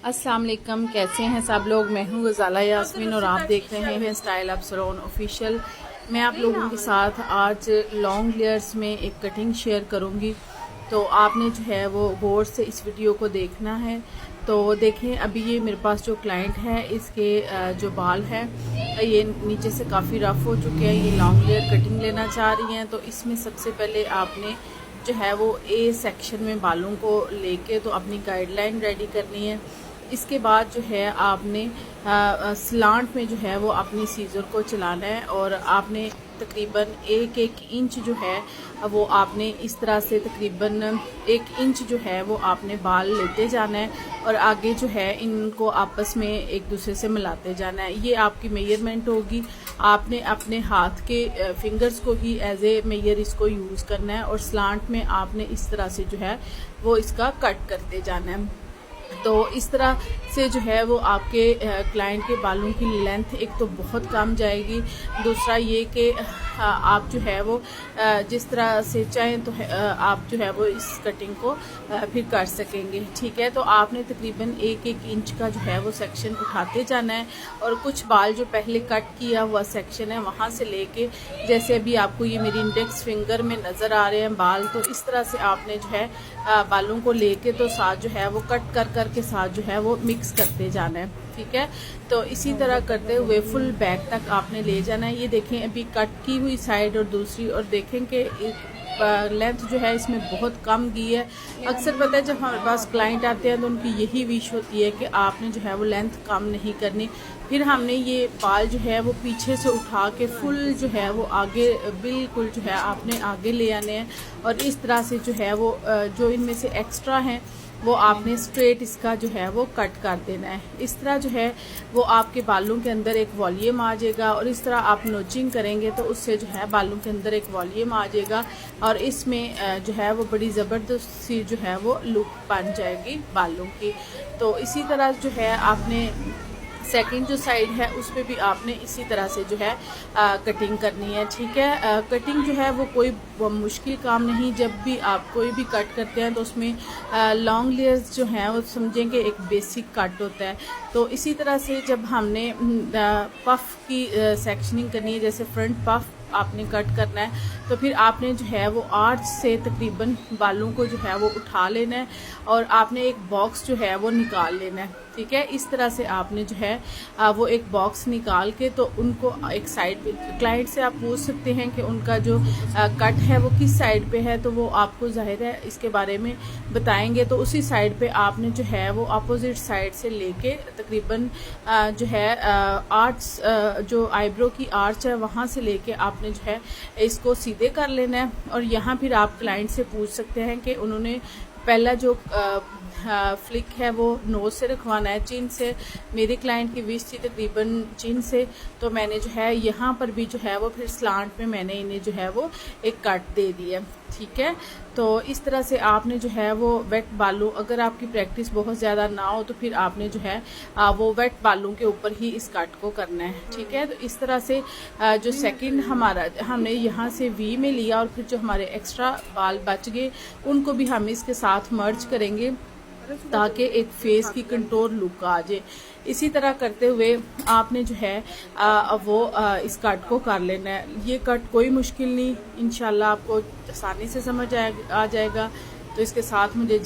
अस्सलाम वालेकुम, कैसे हैं सब लोग। मैं हूँ गजाला यास्मीन और आप देख रहे हैं स्टाइल ऑफ सलोन ऑफिशियल। मैं आप लोगों के साथ आज लॉन्ग लेयर्स में एक कटिंग शेयर करूँगी, तो आपने जो है वो गौर से इस वीडियो को देखना है। तो देखें, अभी ये मेरे पास जो क्लाइंट है इसके जो बाल हैं ये नीचे से काफ़ी रफ़ हो चुके हैं। ये लॉन्ग लेयर कटिंग लेना चाह रही हैं, तो इसमें सबसे पहले आपने जो है वो ए सेक्शन में बालों को लेके तो अपनी गाइडलाइन रेडी करनी है। इसके बाद जो है आपने स्लांट में जो है वो अपनी सीज़र को चलाना है और आपने तकरीबन 1 इंच जो है वो आपने इस तरह से तकरीबन 1 इंच जो है वो आपने बाल लेते जाना है और आगे जो है इनको आपस में एक दूसरे से मिलाते जाना है। ये आपकी मेजरमेंट होगी। आपने अपने हाथ के फिंगर्स को ही एज ए मेजर इसको यूज़ करना है और स्लांट में आपने इस तरह से जो है वो इसका कट करते जाना है। तो इस तरह से जो है वो आपके क्लाइंट के बालों की लेंथ एक तो बहुत कम जाएगी, दूसरा ये कि आप जो है वो जिस तरह से चाहें तो आप जो है वो इस कटिंग को फिर कर सकेंगे। ठीक है, तो आपने तकरीबन 1 इंच का जो है वो सेक्शन उठाते जाना है और कुछ बाल जो पहले कट किया हुआ सेक्शन है वहाँ से लेके, जैसे अभी आपको ये मेरी इंडेक्स फिंगर में नज़र आ रहे हैं बाल, तो इस तरह से आपने जो है बालों को लेके तो साथ जो है वो कट कर के साथ जो है वो मिक्स करते जाना है। ठीक है, तो इसी तरह करते हुए फुल बैक तक आपने ले जाना है। ये देखें, अभी कट की हुई साइड और दूसरी, और देखें कि लेंथ जो है इसमें बहुत कम गई है। अक्सर पता है जब हमारे पास क्लाइंट आते हैं तो उनकी यही विश होती है कि आपने जो है वो लेंथ कम नहीं करनी। फिर हमने ये बाल जो है वो पीछे से उठा के फुल जो है वो आगे बिल्कुल जो है आपने आगे ले आने हैं और इस तरह से जो है वो जो इनमें से एक्स्ट्रा हैं वो आपने स्ट्रेट इसका जो है वो कट कर देना है। इस तरह जो है वो आपके बालों के अंदर एक वॉल्यूम आ जाएगा और इस तरह आप नोचिंग करेंगे तो उससे जो है बालों के अंदर एक वॉल्यूम आ जाएगा और इसमें जो है वो बड़ी ज़बरदस्त सी जो है वो लुक बन जाएगी बालों की। तो इसी तरह जो है आपने सेकंड जो साइड है उस पर भी आपने इसी तरह से जो है कटिंग करनी है। ठीक है, कटिंग जो है वो कोई मुश्किल काम नहीं। जब भी आप कोई भी कट करते हैं तो उसमें लॉन्ग लेयर्स जो हैं वो समझेंगे एक बेसिक कट होता है। तो इसी तरह से जब हमने पफ की सेक्शनिंग करनी है, जैसे फ्रंट पफ आपने कट करना है, तो फिर आपने जो है वो आर्च से तकरीबन बालों को जो है वो उठा लेना है और आपने एक बॉक्स जो है वो निकाल लेना है। ठीक है, इस तरह से आपने जो है वो एक बॉक्स निकाल के तो उनको एक साइड पे, क्लाइंट से आप पूछ सकते हैं कि उनका जो कट है वो किस साइड पे है, तो वो आपको जाहिर है इसके बारे में बताएंगे। तो उसी साइड पे आपने जो है वो अपोजिट साइड से लेके तकरीबन जो है आर्च जो आईब्रो की आर्च है वहाँ से लेके आपने जो है इसको सीधे कर लेना है और यहाँ फिर आप क्लाइंट से पूछ सकते हैं कि उन्होंने पहला जो फ्लिक है वो नोज से रखवाना है, चिन से। मेरे क्लाइंट की विश थी तकरीबन चिन से, तो मैंने जो है यहाँ पर भी जो है वो फिर स्लांट में मैंने इन्हें जो है वो एक कट दे दिया। ठीक है, तो इस तरह से आपने जो है वो वेट बालों, अगर आपकी प्रैक्टिस बहुत ज़्यादा ना हो तो फिर आपने जो है वो वेट बालों के ऊपर ही इस कट को करना है। ठीक है, तो इस तरह से जो सेकंड हमारा हमने यहाँ से वी में लिया और फिर जो हमारे एक्स्ट्रा बाल बच गए उनको भी हम इसके साथ मर्ज करेंगे ताकि एक फेस की कंटूर लुक आ जाए। इसी तरह करते हुए आपने जो है वो इस कट को कर लेना है। ये कट कोई मुश्किल नहीं, इंशाल्लाह आपको आसानी से समझ आ जाएगा। तो इसके साथ मुझे